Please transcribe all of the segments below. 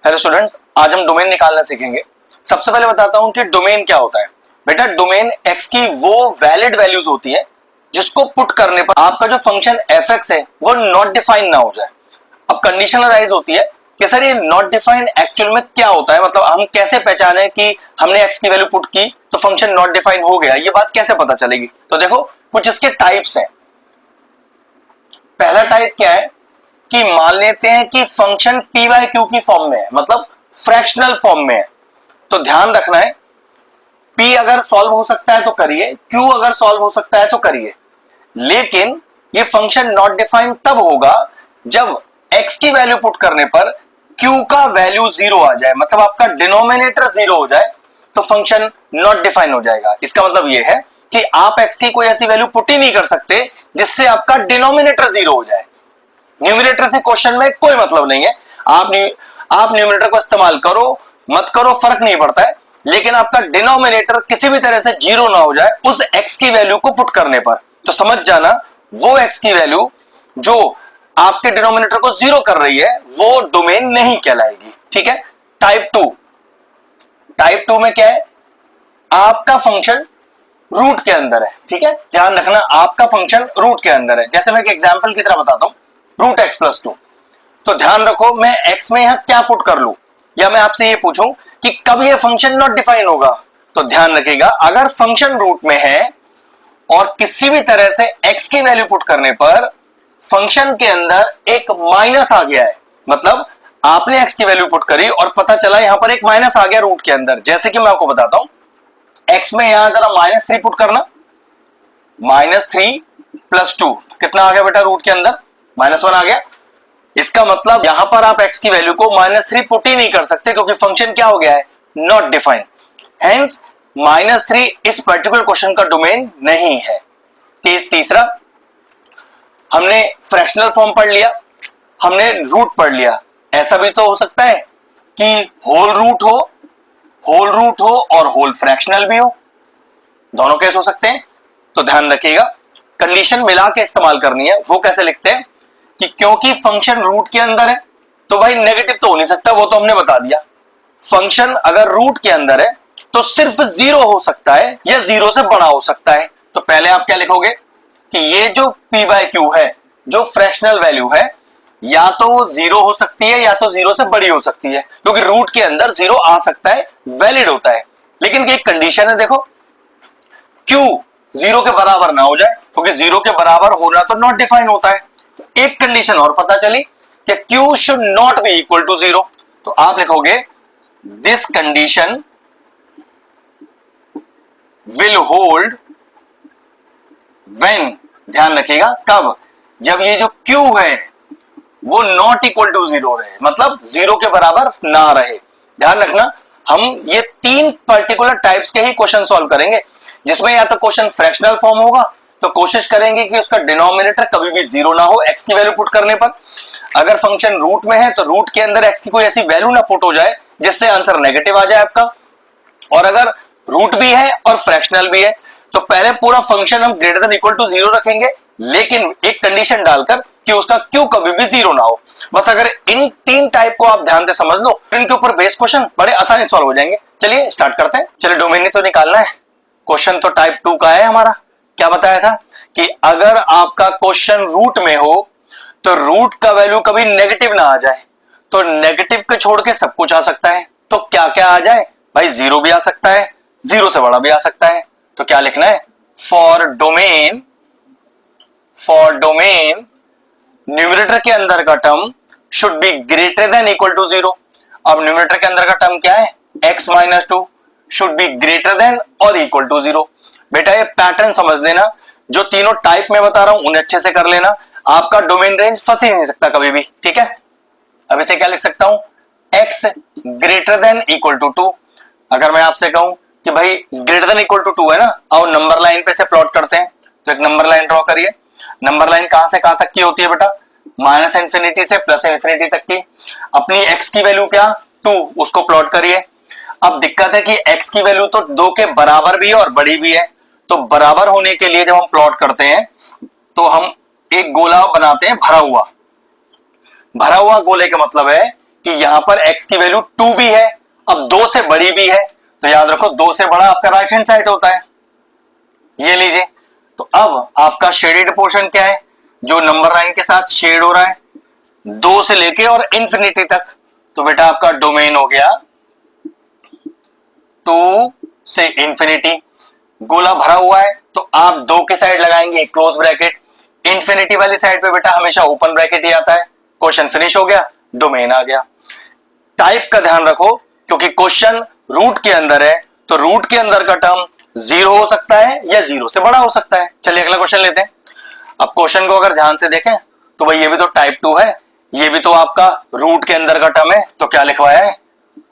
Hello students, आज हम domain निकालना सीखेंगे। सबसे पहले बताता हूं कि डोमेन क्या होता है। बेटा, डोमेन एक्स की वो वैलिड वैल्यूज होती है जिसको पुट करने पर आपका जो फंक्शन एफ एक्स है वो नॉट डिफाइन ना हो जाए। अब कंडीशन अराइज होती है कि सर ये नॉट डिफाइन एक्चुअल में क्या होता है, मतलब हम कैसे पहचाने कि हमने एक्स की वैल्यू पुट की तो फंक्शन नॉट डिफाइन हो गया, ये बात कैसे पता चलेगी। तो देखो, कुछ इसके टाइप्स हैं। पहला टाइप क्या है कि मान लेते हैं कि फंक्शन पी बाय क्यू की फॉर्म में है, मतलब फ्रैक्शनल फॉर्म में है। तो ध्यान रखना है, पी अगर सॉल्व हो सकता है तो करिए, क्यू अगर सॉल्व हो सकता है तो करिए, लेकिन ये फंक्शन नॉट डिफाइंड तब होगा जब एक्स की वैल्यू पुट करने पर क्यू का वैल्यू जीरो आ जाए, मतलब आपका डिनोमिनेटर जीरो हो जाए तो फंक्शन नॉट डिफाइन हो जाएगा। इसका मतलब यह है कि आप एक्स की कोई ऐसी वैल्यू पुट ही नहीं कर सकते जिससे आपका डिनोमिनेटर जीरो हो जाए। न्यूमरेटर से क्वेश्चन में कोई मतलब नहीं है, आप न्यूमरेटर को इस्तेमाल करो मत करो फर्क नहीं पड़ता है, लेकिन आपका डिनोमिनेटर किसी भी तरह से जीरो ना हो जाए उस एक्स की वैल्यू को पुट करने पर। तो समझ जाना, वो एक्स की वैल्यू जो आपके डिनोमिनेटर को जीरो कर रही है वो डोमेन नहीं कहलाएगी। ठीक है। टाइप टू में क्या है, आपका फंक्शन रूट के अंदर है। ठीक है, ध्यान रखना, आपका फंक्शन रूट के अंदर है। जैसे मैं एक एग्जांपल की तरह बताता हूं, रूट एक्स प्लस टू। तो ध्यान रखो, मैं एक्स में यहां क्या पुट कर लूं, या मैं आपसे ये पूछूं कि कब ये फंक्शन नॉट डिफाइन होगा। तो ध्यान रखिएगा, अगर फंक्शन रूट में है और किसी भी तरह से एक्स की वैल्यू पुट करने पर फंक्शन के अंदर एक माइनस आ गया है, मतलब आपने एक्स की वैल्यू पुट करी और पता चला यहां पर एक माइनस आ गया रूट के अंदर। जैसे कि मैं आपको बताता हूं, एक्स में यहां जरा माइनस थ्री पुट करना, माइनस थ्री प्लस टू, कितना आ गया बेटा रूट के अंदर, माइनस वन आ गया। इसका मतलब यहां पर आप एक्स की वैल्यू को माइनस थ्री पुट ही नहीं कर सकते क्योंकि फंक्शन क्या हो गया है, not define. Hence minus three इस पर्टिकुलर क्वेश्चन का डोमेन नहीं है। केस तीसरा, हमने फ्रैक्शनल फॉर्म पढ़ लिया, हमने रूट पढ़ लिया। ऐसा भी तो हो सकता है कि होल रूट हो और होल फ्रैक्शनल भी हो, दोनों केस हो सकते हैं। तो ध्यान रखिएगा, कंडीशन मिला के इस्तेमाल करनी है। वो कैसे लिखते हैं कि क्योंकि फंक्शन रूट के अंदर है तो भाई नेगेटिव तो हो नहीं सकता, वो तो हमने बता दिया। फंक्शन अगर रूट के अंदर है तो सिर्फ जीरो हो सकता है या जीरो से बड़ा हो सकता है। तो पहले आप क्या लिखोगे कि ये जो p बाय क्यू है, जो फ्रैक्शनल वैल्यू है, या तो वो जीरो हो सकती है या तो जीरो से बड़ी हो सकती है, क्योंकि रूट के अंदर जीरो आ सकता है, वैलिड होता है। लेकिन एक कंडीशन है, देखो, क्यू जीरो के बराबर ना हो जाए, क्योंकि जीरो के बराबर होना तो नॉट डिफाइन होता है। तो एक कंडीशन और पता चली कि Q should not be equal to zero. तो आप लिखोगे this condition will hold when, ध्यान रखिएगा कब, जब ये जो क्यू है वो नॉट इक्वल टू जीरो रहे, मतलब जीरो के बराबर ना रहे। ध्यान रखना, हम ये तीन पर्टिकुलर टाइप्स के ही क्वेश्चन सॉल्व करेंगे, जिसमें या तो क्वेश्चन फ्रैक्शनल फॉर्म होगा तो कोशिश करेंगे कि उसका डिनोमिनेटर कभी भी जीरो ना हो एक्स की वैल्यू पुट करने पर। अगर फंक्शन रूट में है तो रूट के अंदर एक्स की कोई ऐसी वैल्यू ना पुट हो जाए जिससे आंसर नेगेटिव आ जाए आपका। और अगर रूट भी है और फ्रैक्शनल भी है तो पहले पूरा फंक्शन हम greater than equal to zero रखेंगे, लेकिन एक कंडीशन डालकर कि उसका क्यू कभी भी जीरो ना हो। बस अगर इन तीन टाइप को आप ध्यान से समझ लो, इनके ऊपर बेस क्वेश्चन बड़े आसानी सॉल्व हो जाएंगे। चलिए स्टार्ट करते हैं। चलिए, डोमेन ही तो निकालना है। क्वेश्चन तो टाइप टू का है हमारा। क्या बताया था कि अगर आपका क्वेश्चन रूट में हो तो रूट का वैल्यू कभी नेगेटिव ना आ जाए, तो नेगेटिव को छोड़ के सब कुछ आ सकता है। तो क्या क्या आ जाए भाई, जीरो भी आ सकता है, जीरो से बड़ा भी आ सकता है। तो क्या लिखना है, फॉर डोमेन न्यूमरेटर के अंदर का term should be greater than equal to zero. अब न्यूमरेटर के अंदर का टर्म क्या है, x minus two should be greater than और इक्वल टू जीरो। बेटा ये पैटर्न समझ लेना, जो तीनों टाइप में बता रहा हूं उन्हें अच्छे से कर लेना, आपका डोमेन रेंज फंस ही नहीं सकता कभी भी। ठीक है, अब इसे क्या लिख सकता हूं, x greater than equal to two. अगर मैं आपसे कहूं कि भाई greater than equal to two है ना, और नंबर लाइन पे से प्लॉट करते हैं, तो एक नंबर लाइन ड्रॉ करिए। नंबर लाइन कहां से कहां तक की होती है बेटा, माइनस इंफिनिटी से प्लस इंफिनिटी तक की। अपनी x की वैल्यू क्या, 2, उसको प्लॉट करिए। अब दिक्कत है कि x की वैल्यू तो 2 के बराबर भी है और बड़ी भी है, तो बराबर होने के लिए जब हम प्लॉट करते हैं तो हम एक गोला बनाते हैं भरा हुआ गोले का मतलब है कि यहां पर x की वैल्यू 2 भी है, अब 2 से बड़ी भी है, तो याद रखो 2 से बड़ा आपका राइट हैंड साइड होता है। ये लीजिए, तो अब आपका शेडेड पोर्शन क्या है, जो नंबर लाइन के साथ शेड हो रहा है 2 से लेके और इंफिनिटी तक, तो बेटा आपका डोमेन हो गया 2 से इंफिनिटी। गोला भरा हुआ है तो आप 2 की साइड लगाएंगे क्लोज ब्रैकेट, इंफिनिटी वाली साइड पे बेटा हमेशा ओपन ब्रैकेट ही आता है। क्वेश्चन फिनिश हो गया, डोमेन आ गया। टाइप का ध्यान रखो, क्योंकि क्वेश्चन रूट के अंदर है, तो रूट के अंदर का टर्म 0 हो सकता है या 0 से बड़ा हो सकता है। चलिए अगला क्वेश्चन लेते हैं। अब क्वेश्चन को अगर ध्यान से देखें तो भाई ये भी तो टाइप 2 है, ये भी तो आपका रूट के अंदर का टर्म है, तो क्या लिखवाया है,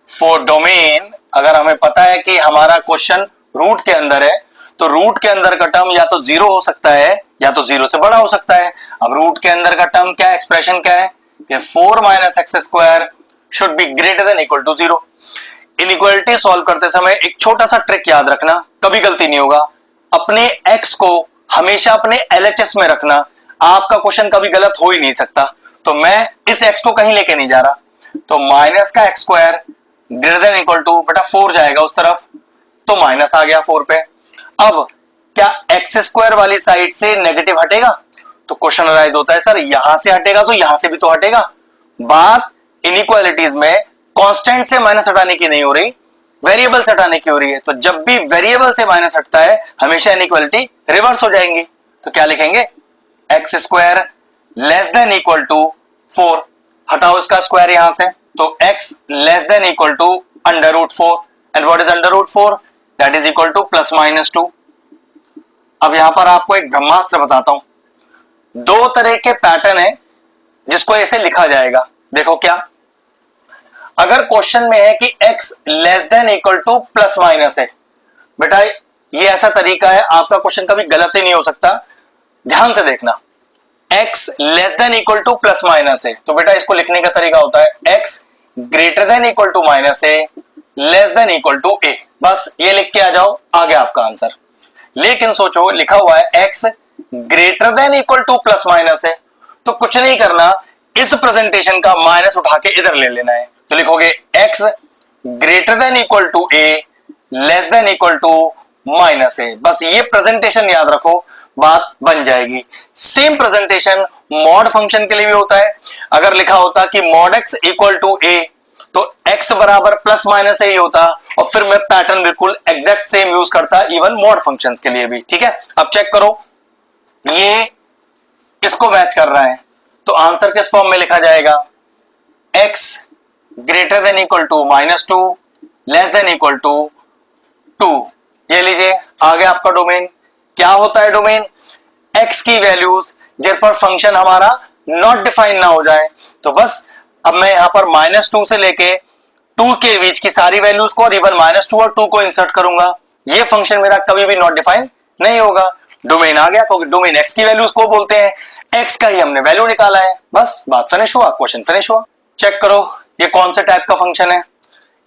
फॉर डोमेन। अगर हमें पता है कि हमारा क्वेश्चन रूट के अंदर है, तो रूट के अंदर का टर्म या तो 0 हो सकता है या तो 0 से बड़ा हो सकता है। अब रूट के अंदर का टर्म क्या है, एक्सप्रेशन क्या है कि 4 - x² should be greater than equal to 0। Inequality solve करते समय एक छोटा सा ट्रिक याद रखना, कभी गलती नहीं होगा, अपने x को हमेशा अपने LHS में रखना। आपका क्वेश्चन कभी गलत हो ही नहीं सकता, तो मैं इस x को कहीं लेके नहीं जा रहा, तो माइनस का x² greater than equal to बेटा 4 जाएगा उस तरफ, तो माइनस आ गया 4 पे। अब क्या x² वाली साइड से नेगेटिव हटेगा, तो क्वेश्चन अराइज होता है सर यहां से हटेगा तो यहां से भी तो हटेगा। बात इनइक्वालिटीज में कांस्टेंट से माइनस हटाने की नहीं हो रही, वेरिएबल से हटाने की हो रही है। तो जब भी वेरिएबल से माइनस हटता है हमेशा इनइक्वालिटी रिवर्स हो जाएंगी। तो क्या लिखेंगे, x² less than equal to 4, हटाओ इसका स्क्वायर यहां से, तो x less than equal to √4, and what is √4, that is equal to +-2। अब यहां पर आपको एक ब्रह्मास्त्र बताता हूं, 2 तरह के पैटर्न है जिसको ऐसे लिखा जाएगा। देखो क्या, अगर क्वेश्चन में है कि x less than equal to +- है, बेटा ये ऐसा तरीका है, आपका क्वेश्चन कभी गलत ही नहीं हो सकता। ध्यान से देखना, x less than equal to +- है, तो बेटा इसको लिखने का तरीका होता है x greater than equal to -a less than equal to a। बस ये लिख के आ जाओ, आ गया आपका आंसर। लेकिन सोचो लिखा हुआ है x greater than equal to +- है, तो कुछ नहीं करना, इस प्रेजेंटेशन का माइनस उठा के इधर ले लेना है, तो लिखोगे x greater than equal to a less than equal to -a। बस ये प्रेजेंटेशन याद रखो, बात बन जाएगी। सेम प्रेजेंटेशन मॉड फंक्शन के लिए भी होता है। अगर लिखा होता कि mod x equal to a, तो x बराबर +- ही होता, और फिर मैं पैटर्न बिल्कुल एग्जैक्ट सेम यूज करता इवन मॉड फंक्शंस के लिए भी। ठीक है, अब चेक करो, ये इसको मैच कर रहा है, तो आंसर किस फॉर्म में लिखा जाएगा, x greater than equal to -2 less than equal to 2। ये लीजिए आ गया आपका डोमेन। क्या होता है डोमेन, x की वैल्यूज जिन पर फंक्शन हमारा नॉट डिफाइन ना हो जाए। तो बस अब मैं यहां पर -2 से लेके 2 के बीच की सारी वैल्यूज को और इवन -2 और 2 को इंसर्ट करूंगा, ये फंक्शन मेरा कभी भी नॉट डिफाइन नहीं होगा। डोमेन आ गया, क्योंकि डोमेन x की वैल्यूज को बोलते हैं, x का ही हमने वैल्यू निकाला है, बस बात फिनिश हुआ, क्वेश्चन फिनिश हुआ। चेक करो ये कौन से टाइप का फंक्शन है,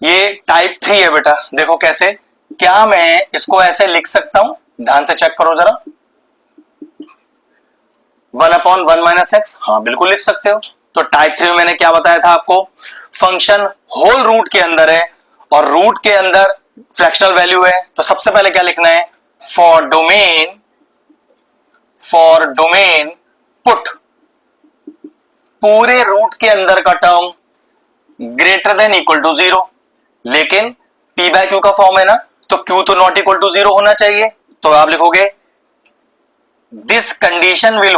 ये टाइप 3 है बेटा। देखो कैसे, क्या मैं इसको ऐसे लिख सकता हूं, ध्यान से चेक करो जरा, 1/1 - x, हाँ बिल्कुल लिख सकते हो। तो टाइप 3 में मैंने क्या बताया था आपको, फंक्शन होल रूट के अंदर है और रूट के अंदर फ्रैक्शनल वैल्यू है, तो सबसे पहले क्या लिखना है, फॉर डोमेन पुट पूरे रूट के अंदर का term greater than equal to 0। लेकिन p/q का फॉर्म है ना, तो q तो नॉट इक्वल टू 0 होना चाहिए, तो आप लिखोगे दिस कंडीशन विल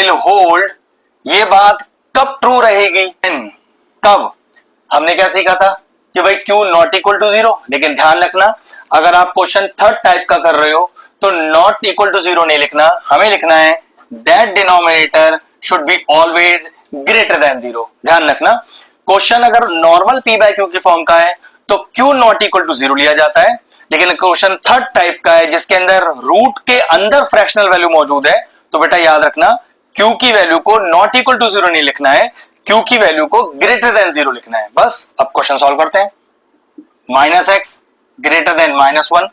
होल्ड। ये बात कब ट्रू रहेगी, कब, हमने क्या सीखा था कि भाई q नॉट इक्वल टू 0, लेकिन ध्यान रखना अगर आप क्वेश्चन थर्ड टाइप का कर रहे हो तो नॉट इक्वल टू 0 नहीं लिखना, हमें लिखना है that denominator should be always greater than 0। ध्यान रखना, क्वेश्चन अगर नॉर्मल p/q की फॉर्म का है तो q नॉट इक्वल टू 0 लिया जाता है, लेकिन क्वेश्चन थर्ड टाइप का है जिसके अंदर रूट के अंदर फ्रैक्शनल वैल्यू मौजूद है, तो बेटा याद रखना q की वैल्यू को नॉट इक्वल टू 0 नहीं लिखना है, q की वैल्यू को ग्रेटर देन 0 लिखना है। बस अब क्वेश्चन सॉल्व करते हैं, -x ग्रेटर देन -1,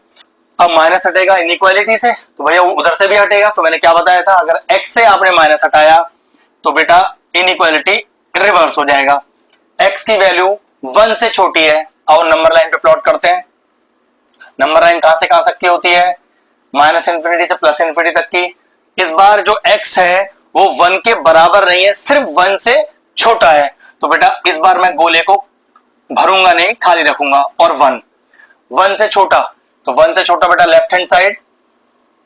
अब माइनस हटेगा इनइक्वालिटी से, तो भैया उधर से भी हटेगा। तो मैंने क्या बताया था, अगर x से आपने माइनस हटाया तो बेटा इनइक्वालिटी रिवर्स हो जाएगा। x की वैल्यू 1 से छोटी है और नंबर लाइन पे प्लॉट करते हैं। नंबर लाइन कहां से कहां तक की होती है, माइनस इंफिनिटी से प्लस इंफिनिटी तक की। इस बार जो x है वो 1 के बराबर नहीं है, सिर्फ 1 से छोटा है। तो बेटा इस बार मैं गोले को भरूंगा नहीं, खाली रखूंगा। और 1 से छोटा, तो 1 से छोटा बेटा लेफ्ट हैंड साइड।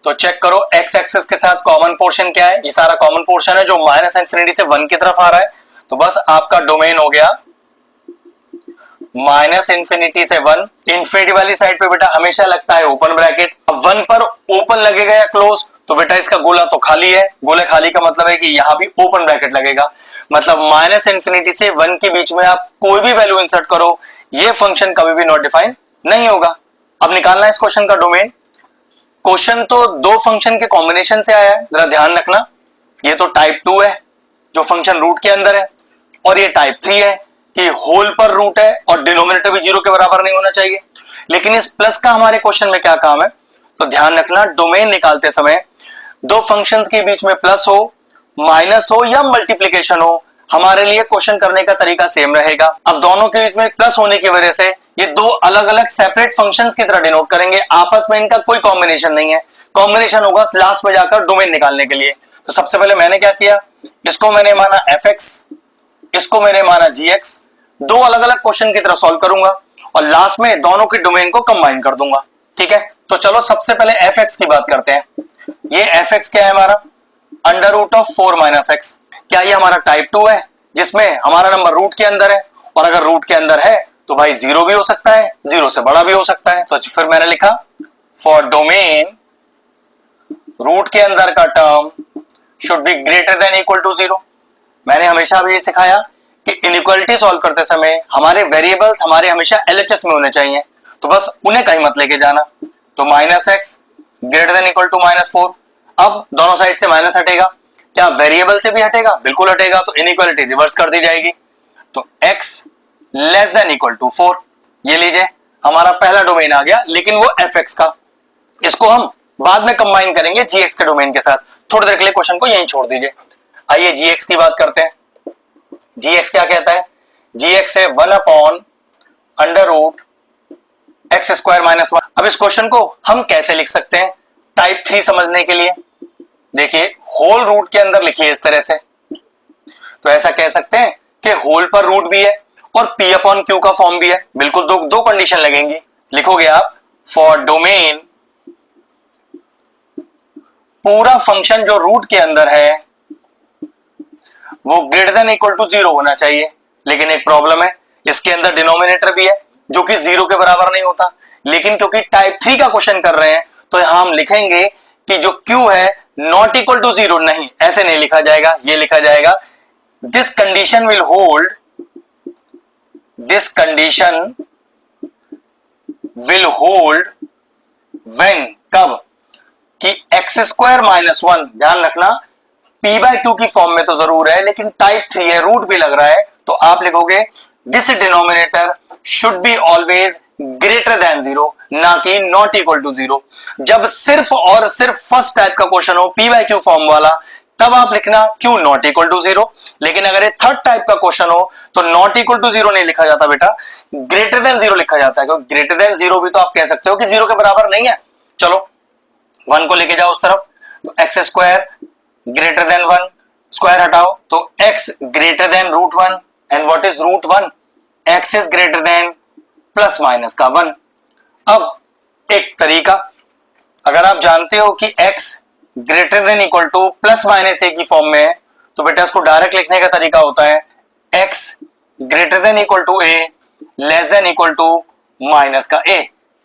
तो चेक करो x एक्सिस के साथ कॉमन पोर्शन क्या है, ये सारा कॉमन पोर्शन है जो माइनस इंफिनिटी से 1 की तरफ आ रहा है। तो बस आपका डोमेन हो गया माइनस इंफिनिटी से 1। इंफिनिटी वाली साइड पे बेटा हमेशा लगता है ओपन ब्रैकेट। अब 1 पर ओपन लगेगा या क्लोज, तो बेटा इसका गोला तो खाली है। गोले खाली का मतलब है कि यहां भी ओपन ब्रैकेट लगेगा। मतलब माइनस इंफिनिटी से 1 के बीच में आप कोई भी वैल्यू इंसर्ट करो, ये फंक्शन कभी भी नॉट डिफाइन नहीं होगा। अब निकालना है इस क्वेश्चन का डोमेन। क्वेश्चन तो दो फंक्शन के कॉम्बिनेशन से आया है, जरा ध्यान रखना। ये तो टाइप 2 है जो फंक्शन रूट के अंदर है, और ये टाइप 3 है कि होल पर रूट है और डिनोमिनेटर भी 0 के बराबर नहीं होना चाहिए। लेकिन इस प्लस का हमारे क्वेश्चन में क्या काम है, तो ध्यान रखना डोमेन निकालते समय दो फंक्शंस के बीच में प्लस हो, माइनस हो या मल्टीप्लीकेशन हो, हमारे लिए क्वेश्चन करने का तरीका सेम रहेगा। अब दोनों के बीच में प्लस होने की वजह से ये दो अलग अलग सेपरेट फंक्शंस की तरह डिनोट करेंगे, आपस में इनका कोई कॉम्बिनेशन नहीं है। कॉम्बिनेशन होगा लास्ट में जाकर डोमेन निकालने के लिए। तो सबसे पहले मैंने क्या किया, इसको मैंने माना fx, इसको मैंने माना gx। दो अलग अलग क्वेश्चन की तरह सॉल्व करूंगा और लास्ट में दोनों के डोमेन को कंबाइन कर दूंगा। ठीक है, तो चलो सबसे पहले fx की बात करते हैं। ये fx क्या है हमारा, under root of 4 minus x. क्या ये हमारा टाइप 2 है जिसमें हमारा नंबर रूट के अंदर है, और अगर रूट के अंदर है तो भाई 0 भी हो सकता है, 0 से बड़ा भी हो सकता है। तो फिर मैंने लिखा फॉर डोमेन रूट के अंदर का term should be greater than equal to 0। मैंने हमेशा भी ये सिखाया कि इनइक्वालिटी सॉल्व करते समय हमारे वेरिएबल्स हमारे हमेशा एलएचएस में होने चाहिए, तो बस उन्हें कहीं मत लेके जाना। तो minus x greater than equal to -4। अब दोनों साइड से माइनस हटेगा, क्या वेरिएबल से भी हटेगा, बिल्कुल हटेगा। तो इनइक्वालिटी रिवर्स कर दी जाएगी। तो x less than equal to 4, ये लीजिए हमारा पहला डोमेन आ गया, लेकिन वो fx का। इसको हम बाद में कंबाइन करेंगे gx के डोमेन के साथ। थोड़ी देर के लिए क्वेश्चन को यहीं छोड़ दीजिए। आइए gx की बात करते हैं। gx क्या कहता है, gx है 1 upon under root x square minus 1। अब इस क्वेश्चन को हम कैसे लिख सकते हैं टाइप 3 समझने के लिए, देखिए होल रूट के अंदर लिखिए इस तरह से। तो ऐसा कह सकते हैं कि होल पर रूट भी है और p अपॉन क्यू का फॉर्म भी है। बिल्कुल दो कंडीशन लगेंगी। लिखोगे आप फॉर डोमेन पूरा फंक्शन जो रूट के अंदर है वो ग्रेटर देन इक्वल टू 0 होना चाहिए। लेकिन एक प्रॉब्लम है, इसके अंदर डिनोमिनेटर भी है जो कि 0 के बराबर नहीं होता। लेकिन क्योंकि टाइप 3 का क्वेश्चन कर रहे हैं तो यहां हम लिखेंगे कि जो q है नॉट इक्वल टू 0। नहीं, ऐसे नहीं लिखा जाएगा, ये लिखा जाएगा this condition will hold, this condition will hold when, कब, कि एक्स स्क्वायर माइनस 1। ध्यान रखना p बाय क्यू की फॉर्म में तो जरूर है, लेकिन टाइप 3 है, रूट भी लग रहा है। तो आप लिखोगे this denominator should be always greater than 0, ना कि नॉट इक्वल टू 0। जब सिर्फ और सिर्फ फर्स्ट टाइप का क्वेश्चन हो p बाय क्यू फॉर्म वाला, तब आप लिखना q नॉट इक्वल टू 0। लेकिन अगर ये थर्ड टाइप का क्वेश्चन हो तो नॉट इक्वल टू 0 नहीं लिखा जाता बेटा, ग्रेटर देन 0 लिखा जाता है। क्योंकि ग्रेटर देन 0 भी तो आप कह सकते हो कि 0 के बराबर नहीं है। चलो 1 को लेके जाओ उस तरफ, तो x square greater than 1, square हटाओ तो x greater than root 1। And what is root 1, x is greater than plus minus का 1। अब एक तरीका, अगर आप जानते हो कि x greater than equal to plus minus A की फॉर्म में है, तो बेटा इसको डायरेक्ट लिखने का तरीका होता है x greater than equal to a less than equal to minus का a।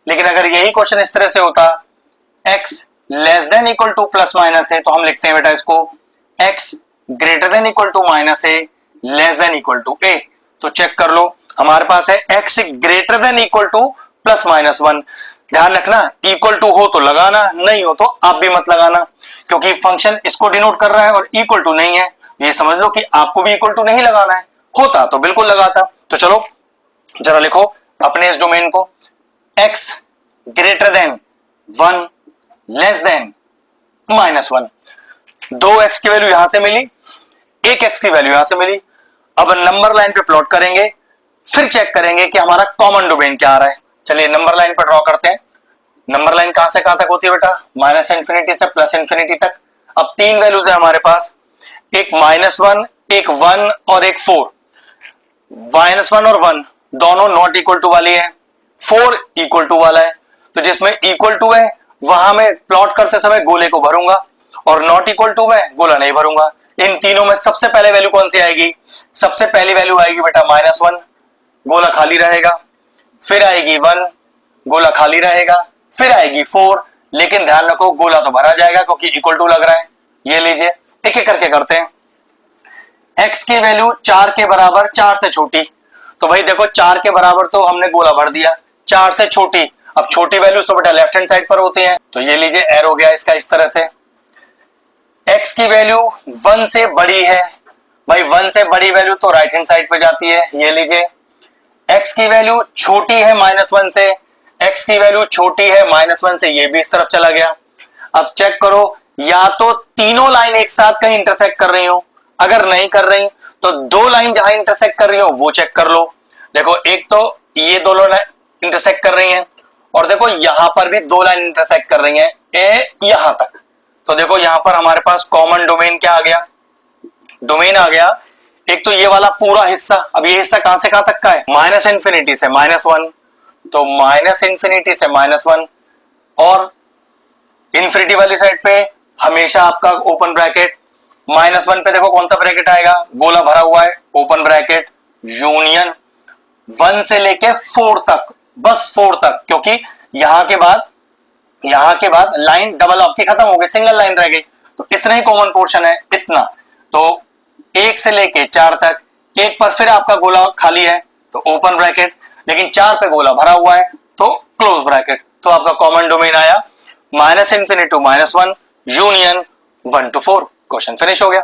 लेकिन अगर यही क्वेश्चन इस तरह से होता x less than equal to plus minus है, तो हम लिखते हैं बेटा इसको x greater than equal to minus A less than equal to A. तो चेक कर लो, हमारे पास है x greater than equal to plus minus 1। ध्यान रखना इक्वल टू हो तो लगाना, नहीं हो तो आप भी मत लगाना, क्योंकि फंक्शन इसको डिनोट कर रहा है और इक्वल टू नहीं है। ये समझ लो कि आपको भी इक्वल टू नहीं लगाना है, होता तो बिल्कुल लगाता। तो चलो जरा लिखो अपने इस डोमेन को, x greater than 1 less than -1। 2x की वैल्यू यहां से मिली, 1x की वैल्यू यहां से मिली। अब नंबर लाइन पे प्लॉट करेंगे, फिर चेक करेंगे कि हमारा कॉमन डोमेन क्या आ रहा है। चलिए नंबर लाइन पर ड्रॉ करते हैं। नंबर लाइन कहां से कहां तक होती है बेटा? -इंफिनिटी से +इंफिनिटी तक। अब 3 वैल्यूज है हमारे पास, एक -1, एक 1 और एक 4। -1 और 1 दोनों नॉट इक्वल टू वाली है, 4 इक्वल टू वाला है। तो जिसमें इक्वल टू है वहां मैं प्लॉट करते समय गोले को भरूंगा, और नॉट इक्वल टू में गोला नहीं भरूंगा। इन तीनों में सबसे पहले वैल्यू कौन सी आएगी? सबसे पहली वैल्यू आएगी बेटा -1, गोला खाली रहेगा। फिर आएगी 1, गोला खाली रहेगा। फिर आएगी 4, लेकिन ध्यान रखो गोला तो भरा जाएगा क्योंकि इक्वल टू लग रहा है। ये लीजिए, एक एक करके करते हैं। x की वैल्यू 4 के बराबर, 4 से छोटी। तो भाई देखो 4 के बराबर तो हमने गोला भर दिया, 4 से छोटी। अब छोटी वैल्यू तो बेटा लेफ्ट हैंड साइड पर होती है, तो ये लीजिए एरो गया इसका इस तरह से। x की वैल्यू 1 से बड़ी है, भाई 1 से बड़ी वैल्यू तो राइट हैंड साइड पर जाती है, ये लीजिए। x की वैल्यू छोटी है -1 से, x की वैल्यू छोटी है -1 से, ये भी इस तरफ चला गया। अब चेक करो, या तो तीनों लाइन एक साथ कहीं इंटरसेक्ट कर रही हो, अगर नहीं कर रही तो 2 लाइन जहां इंटरसेक्ट कर रही हो वो चेक कर लो। देखो एक तो ये दोनों लाइन इंटरसेक्ट कर रही हैं, और देखो यहां पर भी 2 लाइन इंटरसेक्ट कर रही हैं, ए यहां तक। तो देखो यहां पर हमारे पास कॉमन डोमेन क्या आ गया? डोमेन आ गया एक तो ये वाला पूरा हिस्सा। अब ये हिस्सा कहां से कहां तक का है? -इंफिनिटी से -1, तो -इंफिनिटी से -1, और इंफिनिटी वाली साइड पे हमेशा आपका ओपन ब्रैकेट। -1 पे देखो कौन सा ब्रैकेट आएगा? गोला भरा हुआ है, ओपन ब्रैकेट, यूनियन 1 से लेके 4 तक, बस 4 तक, क्योंकि यहां के बाद लाइन डबल आपकी खत्म हो गई, सिंगल लाइन रह गई, तो इतना ही कॉमन पोर्शन है, इतना। तो 1 से लेके 4 तक, 1 पर फिर आपका गोला खाली है तो ओपन ब्रैकेट, लेकिन 4 पे गोला भरा हुआ है तो क्लोज ब्रैकेट। तो आपका कॉमन डोमेन आया -infinity to -1 union 1 to 4। Question finish हो गया।